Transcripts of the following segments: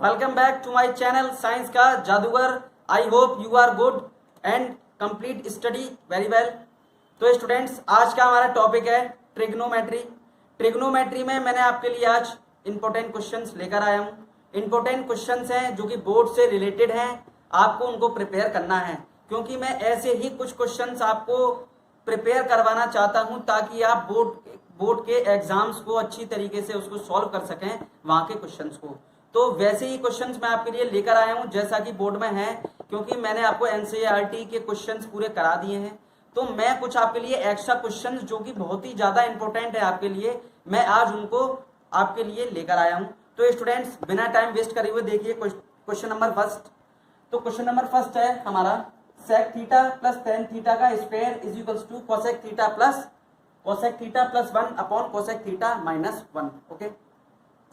Welcome back to my channel science का जादूगर। I hope you are good and complete study very well. तो students, आज का हमारा टॉपिक है ट्रिग्नोमेट्री। ट्रिग्नोमेट्री में मैंने आपके लिए आज इंपॉर्टेंट क्वेश्चंस लेकर आया हूँ। इंपॉर्टेंट क्वेश्चंस हैं जो कि बोर्ड से रिलेटेड हैं, आपको उनको प्रिपेयर करना है, क्योंकि मैं ऐसे ही कुछ क्वेश्चंस आपको प्रिपेयर करवाना चाहता हूं ताकि आप बोर्ड के एग्जाम्स को अच्छी तरीके से उसको सॉल्व कर सकें, वहां के क्वेश्चंस को। तो वैसे ही क्वेश्चंस मैं आपके लिए लेकर आया हूं जैसा कि बोर्ड में है, क्योंकि मैंने आपको एनसीईआरटी के क्वेश्चंस पूरे करा दिए हैं। तो मैं कुछ आपके लिए एक्स्ट्रा क्वेश्चंस जो कि बहुत ही ज्यादा इंपॉर्टेंट है आपके लिए, मैं आज उनको आपके लिए लेकर आया हूं। तो स्टूडेंट्स, बिना टाइम वेस्ट करे हुए देखिए क्वेश्चन नंबर फर्स्ट। तो क्वेश्चन नंबर फर्स्ट है हमारा sec theta plus tan theta का square is equals to cosec theta plus 1 upon cosec theta minus 1। Okay,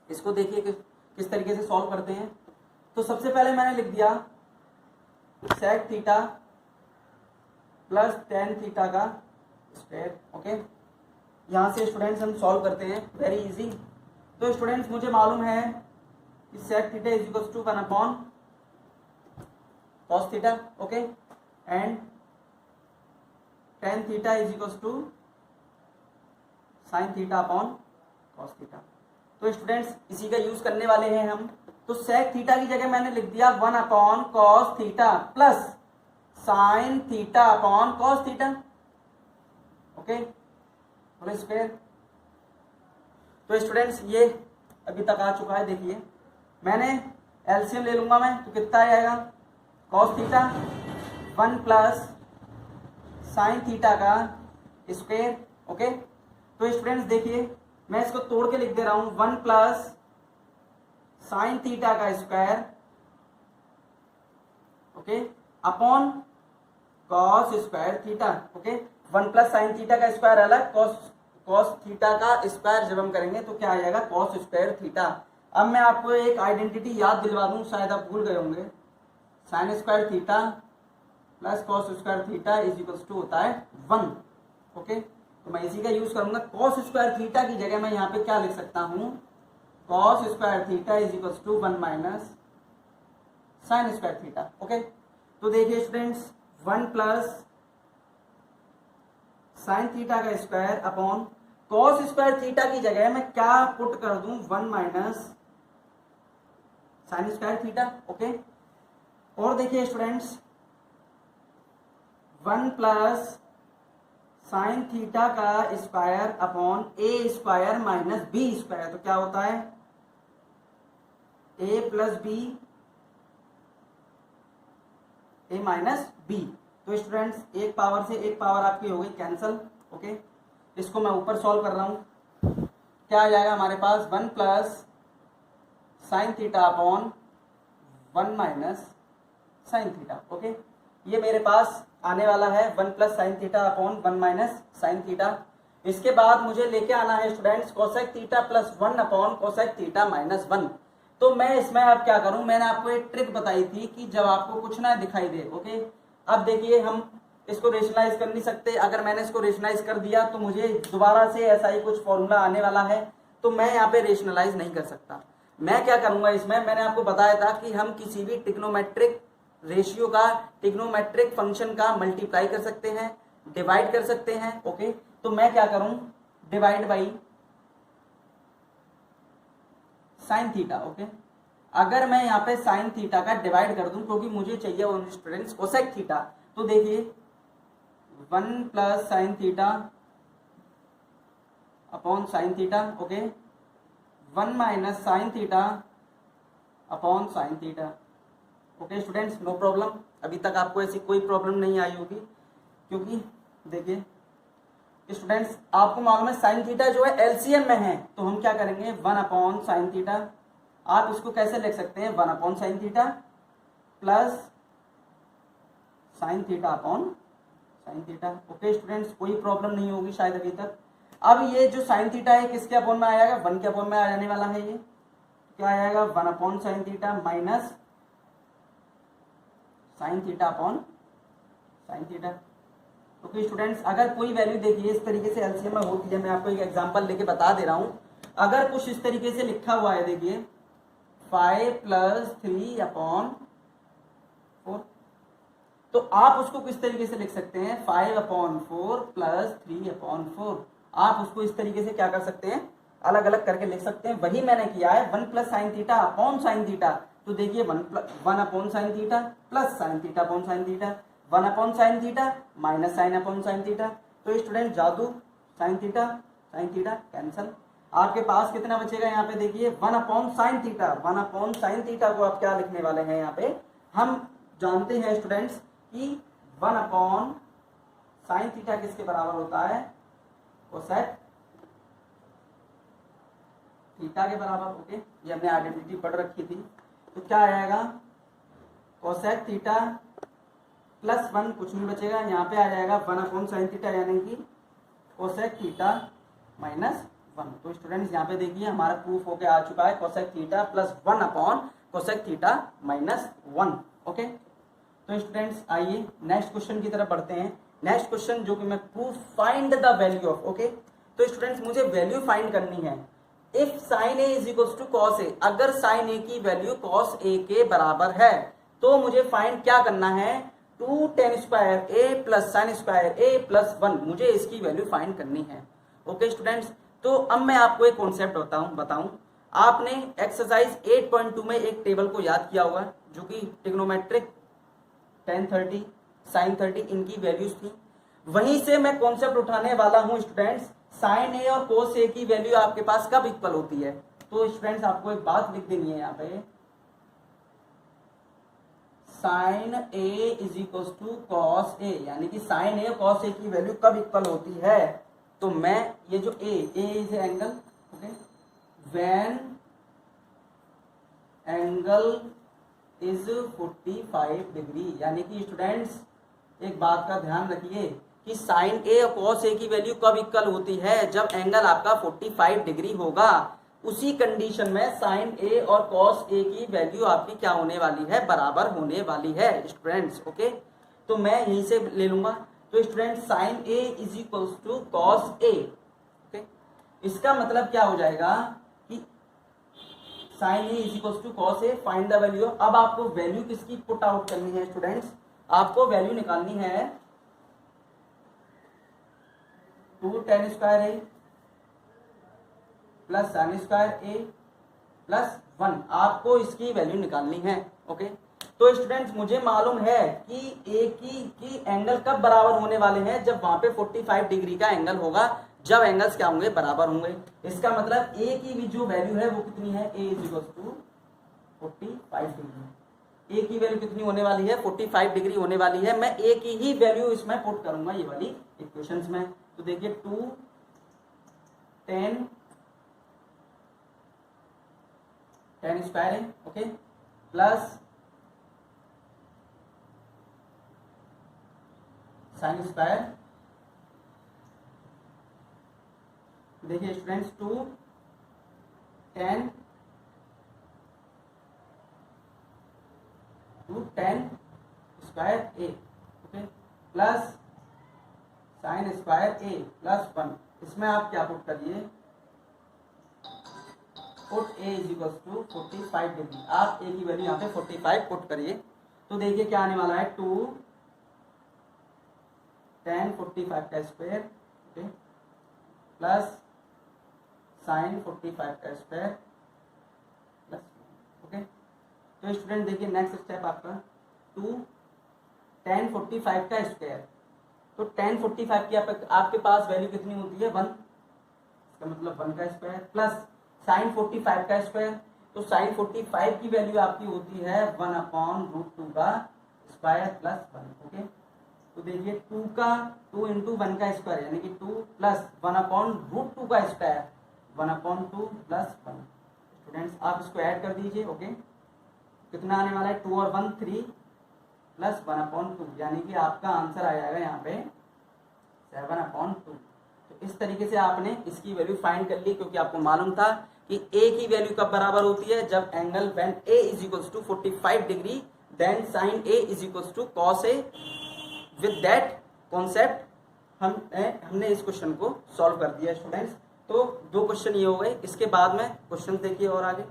इसको देखिए किस तरीके से सॉल्व करते हैं। तो सबसे पहले मैंने लिख दिया sec theta plus tan theta का स्क्वायर। ओके, यहां से स्टूडेंट्स हम सॉल्व करते हैं, वेरी इजी। तो स्टूडेंट्स, मुझे मालूम है कि sec theta is equals to 1 upon cos theta. Okay, and tan theta is equals to sin theta upon cos theta. तो स्टूडेंट्स, इसी का यूज करने वाले हैं हम। तो sec थीटा की जगह मैंने लिख दिया 1 upon cos theta plus sin theta upon cos theta. Okay, whole square. तो स्टूडेंट्स, ये अभी तक आ चुका है। देखिए, मैंने एलसीएम ले लूंगा मैं, तो कितना आएगा cos theta 1 plus sine theta का स्क्वायर। ओके, तो स्टूडेंट्स देखिए, मैं इसको तोड़ के लिख दे रहा हूं 1 प्लस साइन थीटा का square, okay, upon cos square theta. Okay, 1 plus sine theta का स्क्वायर अलग, कॉस थीटा का स्क्वायर जब हम करेंगे तो क्या आ जाएगा कॉस स्क्वायर थीटा। अब मैं आपको एक आइडेंटिटी याद दिलवा दूं, शायद आप भूल गए होंगे। Sine square theta plus cos square theta is equals to होता है 1। ओके, तो मैं इसी का यूज करूंगा। कॉस स्क्वायर थीटा की जगह मैं यहाँ पे क्या लिख सकता हूं, cos square theta is equals to 1 minus sine square theta. Okay, तो देखिए स्टूडेंट्स, 1 प्लस साइन थीटा का square upon cos square theta की जगह मैं क्या पुट कर दूं, 1 minus sine square theta. Okay, और देखिए स्टूडेंट्स, 1 प्लस साइन थीटा का square upon a square minus B square, तो क्या होता है a plus b, a minus b. तो स्टूडेंट्स, एक पावर से एक पावर आपकी हो गई कैंसल। ओके, इसको मैं ऊपर सॉल्व कर रहा हूं, क्या आ जाएगा हमारे पास 1 plus sine theta upon 1 minus sine theta. Okay, ये मेरे पास आने वाला है 1 plus sine theta upon 1 minus sine theta. इसके बाद मुझे लेके आना है students cosec theta plus 1 upon cosec theta minus 1। तो मैं इसमें अब क्या करूं, मैंने आपको एक ट्रिक बताई थी कि जब आपको कुछ ना दिखाई दे। ओके, अब देखिए, हम इसको रेशनलाइज कर नहीं सकते। अगर मैंने इसको रेशनलाइज कर दिया तो मुझे दोबारा से ऐसा ही कुछ फॉर्मूला आने वाला है, तो मैं यहाँ पे रेशनलाइज नहीं कर सकता। मैं क्या करूंगा इसमें, मैंने आपको बताया था कि हम किसी भी ट्रिग्नोमेट्रिक रेशियो का, ट्रिग्नोमेट्रिक फंक्शन का मल्टीप्लाई कर सकते हैं, डिवाइड कर सकते हैं। ओके, तो मैं क्या करूं, divide by sine theta. Okay, अगर मैं यहाँ पे साइन थीटा का डिवाइड कर दूं, क्योंकि मुझे चाहिए वो स्टूडेंट्स कोसेक थीटा, तो देखिए 1 plus sine theta upon sine theta. Okay, 1 minus sine theta upon sine theta. Okay students, no problem. अभी तक आपको ऐसी कोई प्रॉब्लम नहीं आई होगी, क्योंकि देखिए स्टूडेंट्स, आपको मालूम है साइन थीटा जो है एलसीएम में है, तो हम क्या करेंगे 1 अपॉन साइन थीटा। आप इसको कैसे लिख सकते हैं, 1 upon sine theta plus sine theta upon sine theta. Okay students, कोई प्रॉब्लम नहीं होगी शायद अभी तक। अब ये जो साइन थीटा है किसके अपॉन में आएगा, 1 के अपॉन में आ जाने वाला है। ये क्या आएगा 1 upon sine theta minus sine theta upon sine theta. Okay students, अगर कोई वैल्यू देखिए इस तरीके से एलसीएम में होती है, मैं आपको एक एग्जांपल लेके बता दे रहा हूं। अगर कुछ इस तरीके से लिखा हुआ है, देखिए 5 + 3/4। तो आप उसको किस तरीके से लिख सकते हैं, 5/4 + 3/4। आप उसको इस तरीके से क्या कर सकते हैं, अलग अलग करके लिख सकते हैं। वही मैंने किया है, 1 + sin θ अपॉन sin θ। तो देखिए 1 upon sin θ plus sin θ upon sin θ, 1 upon sin θ minus sin upon sin θ। तो स्टूडेंट जादू sin θ कैंसल। आपके पास कितना बचेगा यहाँ पे, देखिए 1 अपॉन sin θ। 1 अपॉन sin θ को आप क्या लिखने वाले हैं, यहाँ पे हम जानते हैं स्टूडेंट्स कि 1 अपॉन sin θ किसके बराबर होता है, कोसेक थीटा के बराबर। ओके, ये हमने आइडेंटिटी पढ़ रखी थी। तो क्या आ जाएगा, कोसेक थीटा प्लस 1, कुछ नहीं बचेगा, यहाँ पे आ जाएगा 1 अपॉन sin θ यानी कि कोसेक थीटा माइनस 1। तो स्टूडेंट्स यहाँ पे देखिए हमारा प्रूफ होके आ चुका है, cosec theta plus 1 upon cosec theta minus 1। Okay, तो स्टूडेंट्स आइए नेक्स्ट क्वेश्चन की तरफ बढ़ते हैं। नेक्स्ट क्वेश्चन जो कि मैं proof find the value of. Okay, तो स्टूडेंट्स मुझे वैल्यू फाइंड करनी है। If sin a is equal to cos a, अगर sin a की वैल्यू cos a के बराबर है तो मुझे फाइंड क्या करना है, 2tan² a plus sin² a plus 1, मुझे इसकी वैल्यू फाइंड करनी है। ओके स्टूडेंट्स, तो अब मैं आपको एक कॉन्सेप्ट बताऊं। आपने एक्सरसाइज 8.2 में एक टेबल को याद किया होगा जो कि ट्रिग्नोमेट्रिक tan 30 sin 30 इनकी वैल्यूज थी। वहीं से मैं कॉन्सेप्ट उठाने वाला हूं स्टूडेंट्स, sin a और cos a की वैल्यू आपके पास कब इक्वल होती है। तो स्टूडेंट्स आपको एक बात लिख देनी है यहाँ पे, sin a is equal to cos a, यानी कि sin a और cos a की वैल्यू कब इक्वल होती है। तो मैं ये जो a is angle, okay, when angle is 45 degree, यानी कि स्टूडेंट्स एक बात का ध्यान रखिए कि साइन ए और कॉस ए की वैल्यू कब इक्वल होती है, जब एंगल आपका 45 डिग्री होगा। उसी कंडीशन में साइन ए और कॉस ए की वैल्यू आपकी क्या होने वाली है, बराबर होने वाली है स्टूडेंट्स। ओके, तो मैं यहीं से ले लूंगा। तो student sine a is equal to cos A. Okay, इसका मतलब क्या हो जाएगा कि sine a is equal to cos a, find the value. अब आपको वैल्यू किसकी पुट आउट करनी है स्टूडेंट्स, आपको वैल्यू निकालनी है 2tan² a plus sin² a plus 1, आपको इसकी वैल्यू निकालनी है। ओके, तो स्टूडेंट्स मुझे मालूम है कि a की एंगल कब बराबर होने वाले हैं, जब वहां पे 45 डिग्री का एंगल होगा, जब एंगल्स क्या होंगे, बराबर होंगे। इसका मतलब a की भी जो वैल्यू है वो कितनी है, a is equal to 45 degree. a की वैल्यू कितनी होने वाली है, 45 डिग्री होने वाली है। मैं a की ही वैल्यू इसमें पुट करूंगा ये वाली इक्वेशंस में। तो देखिए 2tan² है, ओके, प्लस sin²। देखिए students 2tan² a, okay, plus sin² a plus 1। इसमें आप क्या पुट करिए, put a is equal to 45 degree. आप a की वैल्यू यहाँ पे 45 पुट करिए। तो देखिए क्या आने वाला है, 2tan 45² okay, plus sin 45² plus, okay. तो स्टूडेंट देखिए नेक्स्ट स्टेप आपका 2tan 45²। तो tan 45 की आपके पास वैल्यू कितनी होती है, 1, इसका मतलब 1 का स्क्वायर, प्लस sin 45 का स्क्वायर। तो sin 45 की वैल्यू आपकी होती है 1/√2 का स्क्वायर प्लस 1। ओके, तो देखिए 2 × 1 का स्क्वायर यानी कि 2 प्लस 1/√2 का स्क्वायर 1/2 प्लस 1। स्टूडेंट्स आप इसको ऐड कर दीजिए। ओके, कितना आने वाला है, 2 और 1 3 प्लस 1/2, यानी कि आपका आंसर आ जाएगा यहाँ पे 7/2। तो इस तरीके से आपने इसकी वैल्यू फाइंड कर ली, क्योंकि आपको मालूम था कि a की वैल्यू कब बराबर होती है, जब angle when a is equal to 45 degree then sine a is equal to cos a। With that concept हमने इस क्वेश्चन को सॉल्व कर दिया स्टूडेंट्स। तो 2 क्वेश्चन ये हो गए। इसके बाद में क्वेश्चन देखिए और आगे।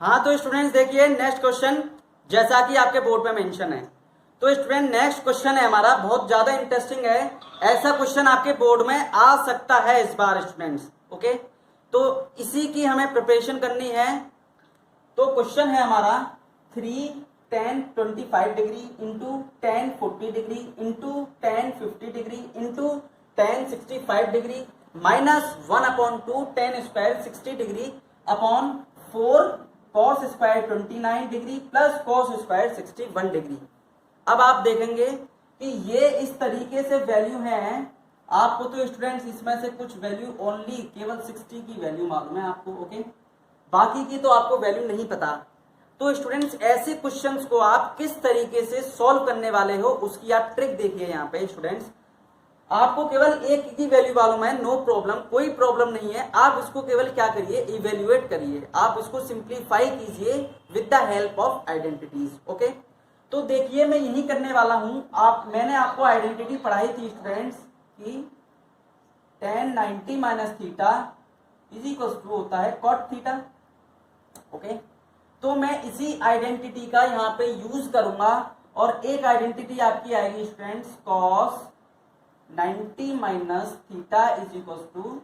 हाँ तो स्टूडेंट्स देखिए नेक्स्ट क्वेश्चन, जैसा कि आपके बोर्ड पे मेंशन है। तो स्टूडेंट नेक्स्ट क्वेश्चन है हमारा, बहुत ज्यादा इंटरेस्टिंग है। ऐसा क्वेश्चन आपके बोर्ड में आ सकता है इस बार स्टूडेंट्स। ओके, तो इसी की हमें प्रिपरेशन करनी है। तो क्वेश्चन है हमारा 3 tan 25 degree into tan 40 degree into tan 50 degree into tan 65 degree minus 1/2 tan square 60 degree upon 4 cos square 29 degree plus cos square 61 degree. अब आप देखेंगे कि ये इस तरीके से वैल्यू है। आपको तो स्टूडेंट्स इसमें से कुछ वैल्यू ओनली केवल 60 की वैल्यू मालूम है आपको। ओके, बाकी की तो आपको वैल्यू नहीं पता। तो स्टूडेंट्स ऐसे क्वेश्चंस को आप किस तरीके से सॉल्व करने वाले हो उसकी आप ट्रिक देखिए। यहाँ पे स्टूडेंट्स आपको केवल एक की वैल्यू मालूम है, नो प्रॉब्लम, कोई प्रॉब्लम नहीं है। आप इसको केवल क्या करिए, इवेल्युएट करिए, आप इसको सिंप्लीफाई कीजिए with the help of identities. Okay, तो देखिए मैं यही करने वाला हूं। मैंने आपको आइडेंटिटी पढ़ाई थी स्टूडेंट्स कि tan 90 minus theta is equal to होता है cot थीटा। ओके, तो मैं इसी आइडेंटिटी का यहाँ पे यूज करूंगा और एक आइडेंटिटी आपकी आएगी students cos 90 minus theta is equal to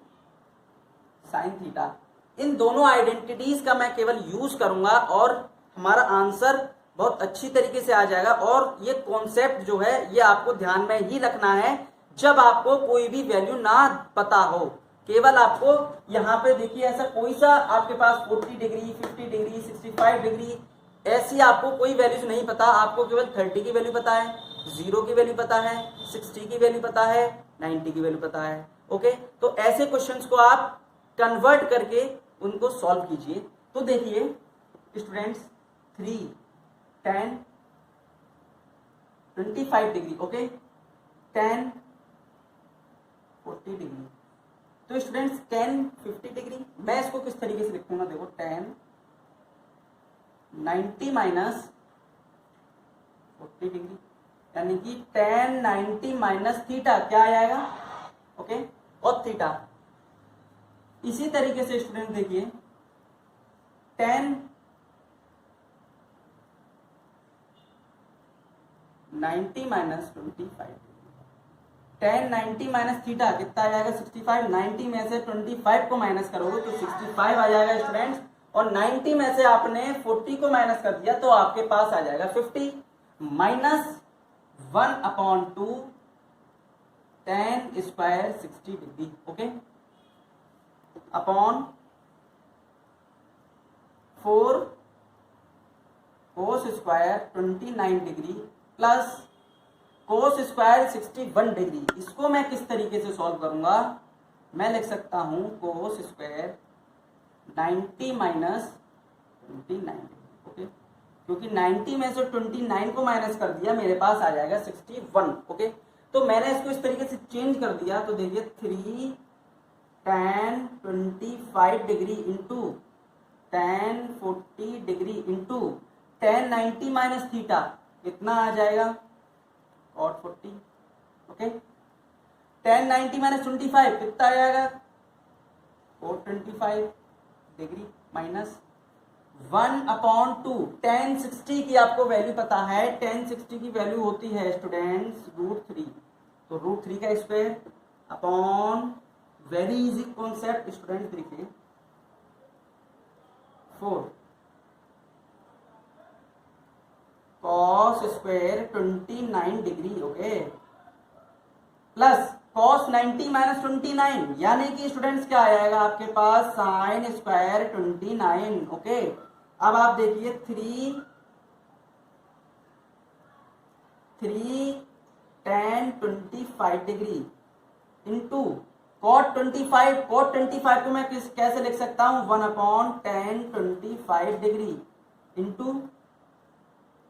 sine theta. इन दोनों आइडेंटिटीज का मैं केवल यूज करूंगा और हमारा आंसर बहुत अच्छी तरीके से आ जाएगा। और ये कॉन्सेप्ट जो है ये आपको ध्यान में ही रखना है जब आपको कोई भी वैल्यू ना पता हो। केवल आपको यहाँ पे देखिए ऐसा कोई सा आपके पास 40 डिग्री 50 डिग्री 65 डिग्री ऐसी आपको कोई वैल्यूज नहीं पता। आपको केवल 30 की वैल्यू पता है, 0 की वैल्यू पता है, 60 की वैल्यू पता है, 90 की वैल्यू पता है। ओके, तो ऐसे क्वेश्चंस को आप कन्वर्ट करके उनको सॉल्व कीजिए। तो देखिए students 3 tan 25 degree, okay, tan 40 degree. तो स्टूडेंट्स tan 50 डिग्री मैं इसको किस तरीके से लिखूंगा, देखो tan 90 माइनस 40 डिग्री यानी कि tan 90 माइनस थीटा क्या आ जाएगा, ओके, और थीटा। इसी तरीके से स्टूडेंट देखिए tan 90 minus 25, tan 90 minus theta कितना आ जाएगा 65। 90 में से 25 को माइनस करोगे तो 65 आ जाएगा स्टूडेंट्स, और 90 में से आपने 40 को माइनस कर दिया तो आपके पास आ जाएगा 50 minus 1/2 tan square 60 degree, okay, upon 4 cos square 29 degree plus cos square 61 degree. इसको मैं किस तरीके से सॉल्व करूंगा, मैं लिख सकता हूं cos स्क्वायर 90 माइनस 29, ओके, क्योंकि 90 में से 29 को माइनस कर दिया मेरे पास आ जाएगा 61। ओके, तो मैंने इसको इस तरीके से चेंज कर दिया। तो देखिए 3 tan 25 degree into tan 40 degree into tan 90 minus theta कितना आ जाएगा cot 40, ओके, tan 90 माइनस 25 कितना आ जाएगा cot 25 डिग्री माइनस 1/2 tan 60 की आपको वैल्यू पता है। tan 60 की वैल्यू होती है स्टूडेंट्स √3, तो √3 का square upon very easy concept students देखिए 4 cos square 29 degree, okay, plus cos 90 minus 29 यानी कि स्टूडेंट्स क्या आ जाएगा आपके पास sin स्क्वायर 29, ओके। अब आप देखिए 3 tan 25 डिग्री इंटू cot 25 को मैं कैसे लिख सकता हूं 1/tan 25 degree into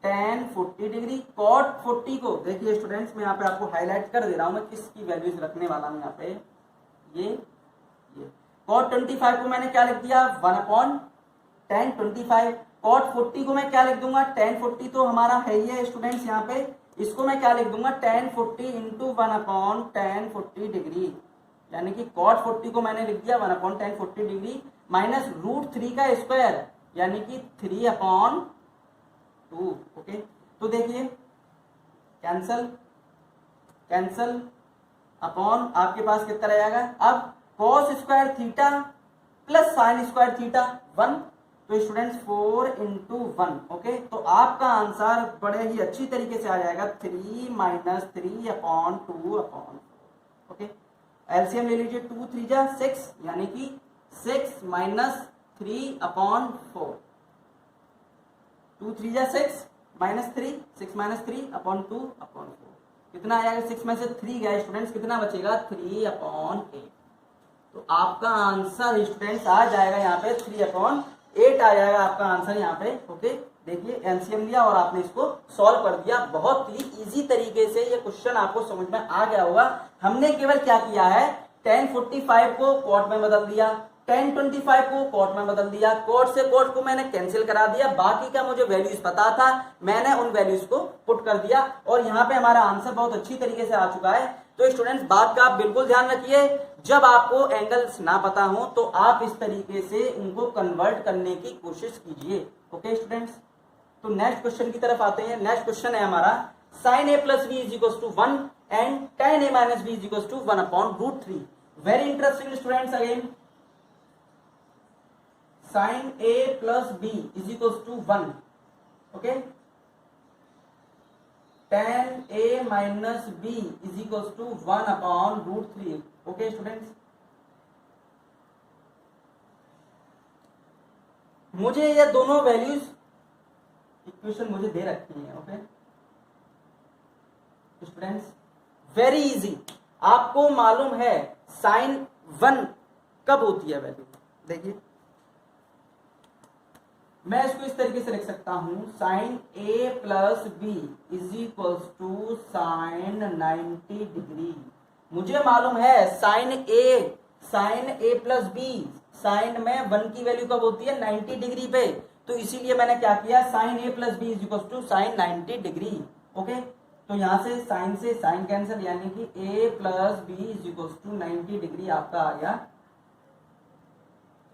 tan 40 degree. cot 40 को देखिए स्टूडेंट्स मैं यहाँ पे आपको हाईलाइट कर दे रहा हूं, मैं किसकी वैल्यूज रखने वाला हूं यहाँ पे। ये cot 25 को मैंने क्या लिख दिया 1/tan 25। cot 40 को मैं क्या लिख दूंगा tan 40 तो हमारा है ही है स्टूडेंट्स यहाँ पे, इसको मैं क्या लिख दूंगा tan 40 इंटू 1/tan 40 डिग्री, यानी कि cot 40 को मैंने लिख दिया 1/tan 40 डिग्री माइनस √3 का स्क्वायर यानी कि 3/2। ओके, तो देखिए कैंसल कैंसल अपॉन आपके पास कितना रहेगा, अब cos square theta plus sign square theta 1, तो स्टूडेंट्स 4 into 1। ओके, तो आपका आंसर बड़े ही अच्छी तरीके से आ जाएगा 3 - 3/2/4। ओके, एलसीएम ले लीजिए, 2 3 जा 6, यानी कि 6 - 3/4। 2 3 जा 6 -3, 6 - 3/2/4 कितना आएगा, 6 में से 3 गया स्टूडेंट्स, कितना बचेगा 3/8। तो आपका आंसर स्टूडेंट्स आ जाएगा यहाँ पे 3/8 आ जाएगा आपका आंसर यहाँ पे। ओके, देखिए एलसीएम लिया और आपने इसको सॉल्व कर दिया। बहुत ही इजी तरीके से ये क्वेश्चन आपको समझ में आ गया होगा। हमने केवल क्या किया है, tan 45 को कॉट में बदल दिया, tan 25 को कॉट में बदल दिया, कॉट से कॉट को मैंने कैंसिल करा दिया, बाकी का मुझे वैल्यूज पता था, मैंने उन वैल्यूज को पुट कर दिया और यहाँ पे हमारा आंसर बहुत अच्छी तरीके से आ चुका है। तो स्टूडेंट्स बात का आप बिल्कुल ध्यान रखिए, जब आपको एंगल्स ना पता हो तो आप इस तरीके से उनको कन्वर्ट करने की कोशिश कीजिए। ओके स्टूडेंट्स, तो नेक्स्ट क्वेश्चन की तरफ आते हैं। नेक्स्ट क्वेश्चन है हमारा sin a plus b is equals to 1 and tan a minus b is equals to 1/√3। Very interesting students, again sin a plus b is equals to 1, okay, tan a minus b is equals to 1/√3। Okay students, मुझे ये दोनों values equation मुझे दे रखी है। Okay students, very easy, आपको मालूम है sin 1 कब होती है वैल्यू। देखिए मैं इसको इस तरीके से लिख सकता हूं, sin a plus b is equals to sin 90 degree. मुझे मालूम है sin a plus b, sin में 1 की वैल्यू कब होती है, 90 डिग्री पे, तो इसीलिए मैंने क्या किया, sin a plus b is equals to sin 90 degree. Okay, तो यहां से sin से sin कैंसिल, यानी कि a plus b is equals to 90 degree आपका आ गया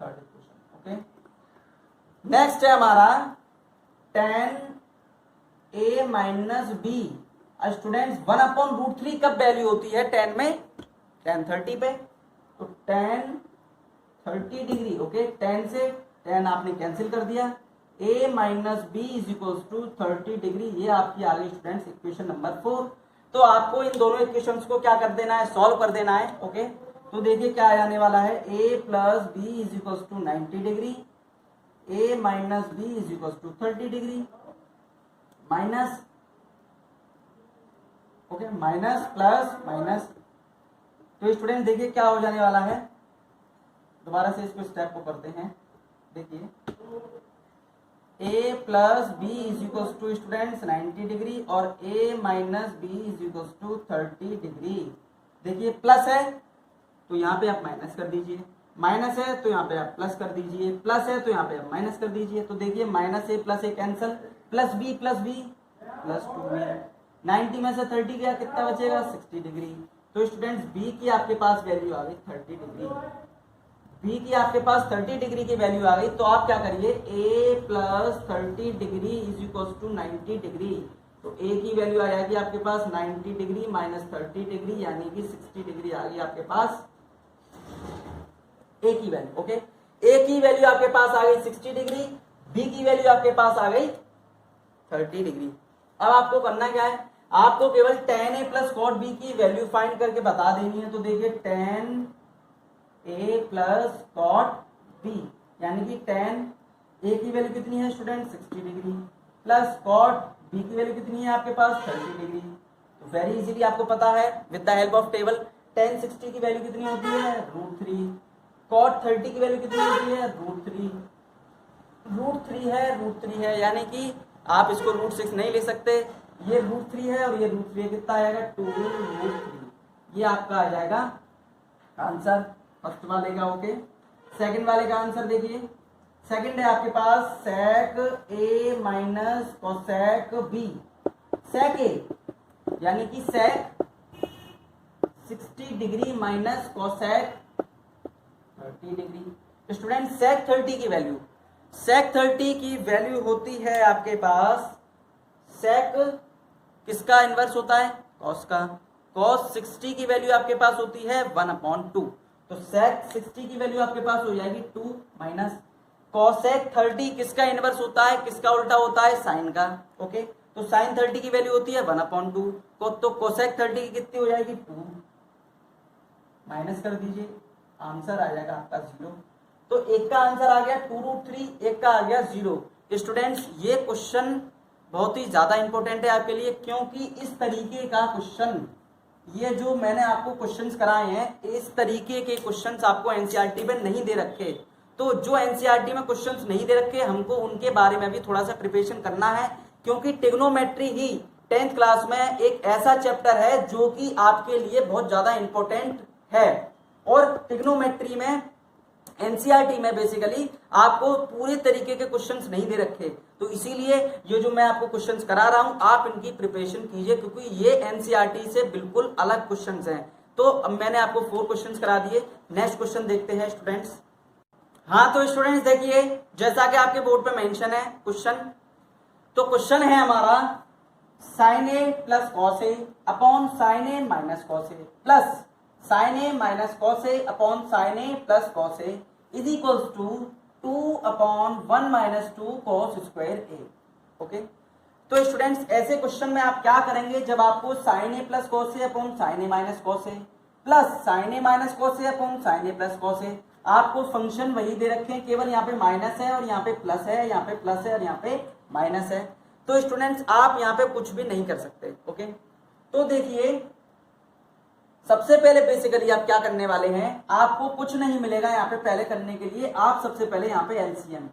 थर्ड इक्वेशन। ओके, नेक्स्ट है हमारा tan a minus b। Students 1/√3 कब वैल्यू होती है tan में, tan 30 पे, तो tan 30 डिग्री। ओके, tan से tan आपने कैंसिल कर दिया, a minus b is equals to 30 degree, ये आपकी आ गई स्टूडेंट्स इक्वेशन नंबर 4। तो आपको इन दोनों इक्वेशंस को क्या कर देना है, सॉल्व कर देना है। ओके, तो देखिए क्या आने वाला है, a plus b is equals to 90 degree, a minus b is equals to 30 degree, minus, okay, minus plus minus. तो स्टूडेंट देखिए क्या हो जाने वाला है, दोबारा से इसको स्टेप को करते हैं। देखिए a plus b is equals to students 90 degree और a minus b is equals to 30 degree. देखिए प्लस है तो यहाँ पे आप माइनस कर दीजिए, माइनस है तो यहाँ पे आप प्लस कर दीजिए, प्लस है तो यहाँ पे आप माइनस कर दीजिए। तो देखिए minus A plus A cancel, plus B plus 2b, 90 में से 30 गया, कितना बचेगा 60 डिग्री। तो स्टूडेंट्स बी की आपके पास वैल्यू आ गई 30 डिग्री, बी की आपके पास 30 डिग्री की वैल्यू आ गई। तो आप क्या करिए, a plus 30 degree is equal to 90 degree. तो a की वैल्यू आ जाएगी आपके पास 90 डिग्री माइनस 30 डिग्री, यानी कि 60 डिग्री आ गई आपके पास a की वैल्यू। ओके, a की वैल्यू आपके पास आ गई 60 डिग्री, b की वैल्यू आपके पास आ गई 30 डिग्री। अब आपको करना क्या है, आपको केवल tan a plus cot b की वैल्यू फाइंड करके बता देनी है। तो देखिए tan a plus cot b, यानी कि tan a की वैल्यू कितनी है student 60 degree, plus cot b की वैल्यू कितनी है आपके पास 30 डिग्री। तो वेरी इजीली आपको पता है with the help of table, tan 60 की वैल्यू कितनी होती है √3, cot 30 की वैल्यू कितनी होती है √3 है, यानी कि आप इसको √6 नहीं ले सकते, ये √3 है और ये √3 कितना आएगा 2√3। ये आपका आ जाएगा आंसर फर्स्ट वाले का। ओके, सेकंड वाले का आंसर देखिए, सेकंड है आपके पास sec a minus cosec b, sec a यानी कि sec 60 degree minus cosec 30 degree. Student sec 30 की वैल्यू, sec 30 की वैल्यू होती है आपके पास, sec किसका इनवर्स होता है, cos का। cos 60 की वैल्यू आपके पास होती है 1/2, तो sec 60 की वैल्यू आपके पास हो जाएगी 2 माइनस cosec 30 किसका इनवर्स होता है, किसका उल्टा होता है, साइन का। ओके, तो sin 30 की वैल्यू होती है 1/2 को, तो cosec 30 की कितनी हो जाएगी 2, माइनस कर दीजिए, आंसर आ जाएगा आपका 0। तो एक का आंसर आ गया 2√3, एक का आ गया 0। स्टूडेंट्स ये क्वेश्चन बहुत ही ज्यादा इंपॉर्टेंट है आपके लिए, क्योंकि इस तरीके का क्वेश्चन, ये जो मैंने आपको क्वेश्चंस कराए हैं, इस तरीके के क्वेश्चंस आपको एनसीईआरटी में नहीं दे रखे। तो जो एनसीईआरटी में क्वेश्चंस नहीं दे रखे, हमको उनके बारे में भी थोड़ा सा प्रिपरेशन करना है, क्योंकि ट्रिग्नोमेट्री ही 10th क्लास में एक ऐसा चैप्टर है जो कि आपके लिए बहुत ज्यादा इंपॉर्टेंट है। और ट्रिग्नोमेट्री में एनसीईआरटी में बेसिकली आपको पूरे तरीके के क्वेश्चंस नहीं दे रखे, तो इसीलिए ये जो मैं आपको क्वेश्चंस करा रहा हूं, आप इनकी प्रिपरेशन कीजिए, क्योंकि ये एनसीईआरटी से बिल्कुल अलग क्वेश्चंस हैं। तो अब मैंने आपको 4 क्वेश्चंस करा दिए। नेक्स्ट क्वेश्चन देखते हैं स्टूडेंट्स। हाँ तो स्टूडेंट्स देखिए, जैसा कि आपके बोर्ड पे मेंशन है क्वेश्चन, तो क्वेश्चन है हमारा sin a plus cos a upon sine A minus cos a plus sine A minus cos a upon sine a plus cos a is equals to 2/1 minus 2 cos square a. Okay, तो students ऐसे question में आप क्या करेंगे, जब आपको sine a plus cos a upon sine A minus cos a plus sine A minus cos a upon sine a plus cos a, आपको function वही दे रखे हैं, केवल यहाँ पे माइनस है और यहाँ पे प्लस है, यहाँ पे प्लस है और यहाँ पे माइनस है। तो स्टूडेंट्स आप यहाँ पे कुछ भी नहीं कर सकते। ओके, तो देखिए सबसे पहले बेसिकली आप क्या करने वाले हैं, आपको कुछ नहीं मिलेगा यहाँ पे पहले करने के लिए, आप सबसे पहले यहाँ पे एलसीएम,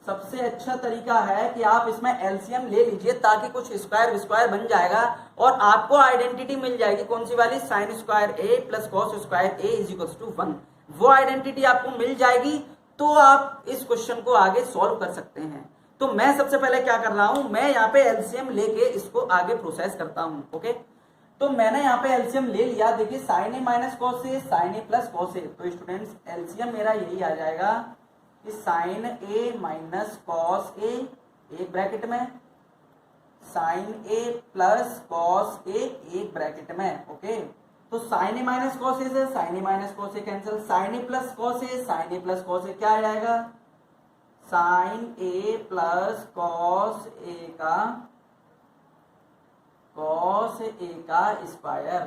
सबसे अच्छा तरीका है कि आप इसमें एलसीएम ले लीजिए, ताकि कुछ स्क्वायर बन जाएगा और आपको आइडेंटिटी मिल जाएगी, कौन सी वाली, sine square A plus cos square a is equals to 1। वो आइडेंटिटी आपको मिल जाएगी, तो आप इस क्वेश्चन को आगे सॉल्व कर सकते हैं। तो मैं सबसे पहले क्या कर रहा हूं, मैं यहाँ पे एलसीएम लेके इसको आगे प्रोसेस करता हूं। ओके, तो मैंने यहाँ पे एलसीएम ले लिया। देखिए sign A minus cos A, sign a plus cos ए, तो स्टूडेंट्स एलसीएम मेरा यही आ जाएगा कि साइन ए माइनस कॉस ए, एक ब्रैकेट में, साइन ए प्लस कॉस ए, एक ब्रैकेट में। ओके, तो साइन ए माइनस कॉस ए से sign A minus cos A cancel, sign a plus cos A, sign a plus cos ए क्या आ जाएगा, साइन ए प्लस कॉस ए का square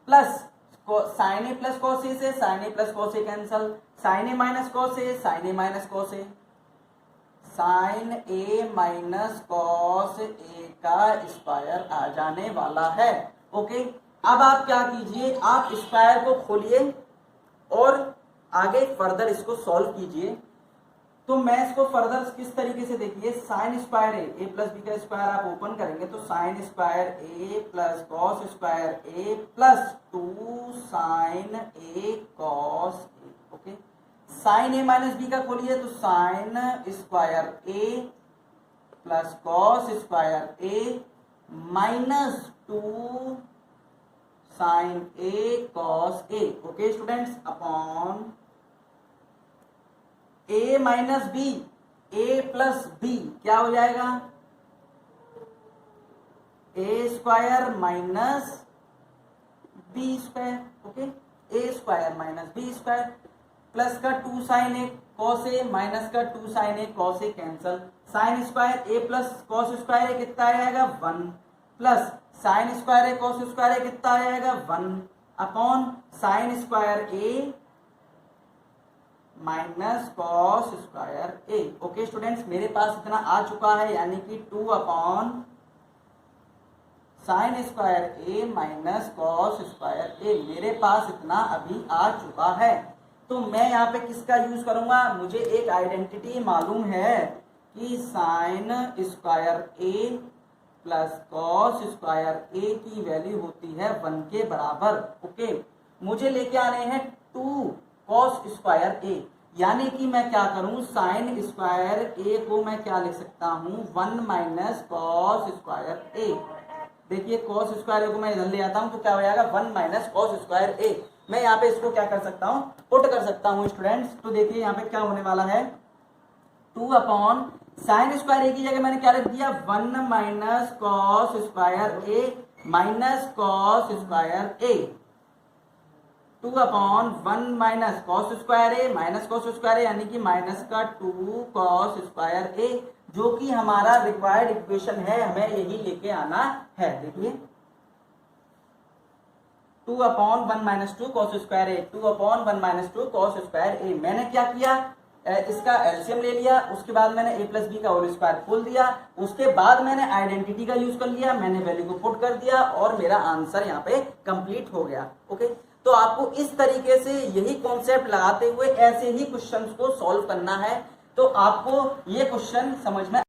plus sine a plus cos ए से sign a plus cos A cancel, sign A minus cos A, sign A minus cos A, sign A minus cos ए का square आ जाने वाला है। Okay, अब आप क्या कीजिए, आप स्क्वायर को खोलिए और आगे फर्दर इसको सॉल्व कीजिए। तो मैं इसको फर्दर किस तरीके से, देखिए साइन स्क्वायर ए प्लस बी का स्क्वायर आप ओपन करेंगे तो sine square A plus cos square A plus 2 sine A cos A. Okay, sine A minus B का खोलिए तो sine square A plus cos square A minus 2 sine A cos A. Okay students, upon A minus B, A plus B क्या हो जाएगा, A square minus B square. Okay, A square minus B square plus का 2 sine A cos A minus का 2 sine A cos A cancel, sign square A plus cos square ए कितना आ जाएगा 1 plus sign square ए cos square ए कितना आ जाएगा 1 upon sine square A minus cos square a. Okay students, मेरे पास इतना आ चुका है, यानी कि 2 upon sine square A minus cos square ए, मेरे पास इतना अभी आ चुका है। तो मैं यहाँ पे किसका यूज करूंगा, मुझे एक आइडेंटिटी मालूम है कि साइन स्क्वायर ए प्लस कॉस स्क्वायर ए की वैल्यू होती है 1 के बराबर। ओके, मुझे लेके आने हैं 2 कॉस स्क्वायर ए, यानी कि मैं क्या करूं, साइन स्क्वायर ए को मैं क्या लिख सकता हूं, 1 माइनस कॉस स्क्वायर ए। देखिए कॉस स्क्वायर ए को मैं इधर ले आता हूं तो क्या हो जाएगा 1 माइनस कॉस स्क्वायर ए। मैं यहाँ पे इसको क्या कर सकता हूँ, पुट कर सकता हूँ स्टूडेंट्स। तो देखिए यहाँ पे क्या होने वाला है, 2 अपॉन साइन स्क्वायर ए की जगह मैंने क्या लिख दिया, 1 minus cos square A minus cos square A, 2 upon 1 minus cos square A minus cos square ए, यानी कि माइनस का 2 कॉस स्क्वायर ए, जो कि हमारा रिक्वायर्ड इक्वेशन है, हमें यही लेके आना है। देखिए 2 अपॉन 1 माइनस 2 कॉस स्क्वायर ए, 2 अपॉन 1 माइनस 2 कॉस स्क्वायर ए। मैंने क्या किया, इसका एलसीएम ले लिया, उसके बाद मैंने a प्लस बी का होल स्क्वायर खोल दिया, उसके बाद मैंने आइडेंटिटी का यूज कर लिया, मैंने वैल्यू को पुट कर दिया और मेरा आंसर यहाँ पे कंप्लीट हो गया। ओके, तो आपको इस तरीके से यही कॉन्सेप्ट लगाते हुए ऐसे ही क्वेश्चंस को सॉल्व करना है। तो आपको ये क्वेश्चन समझ में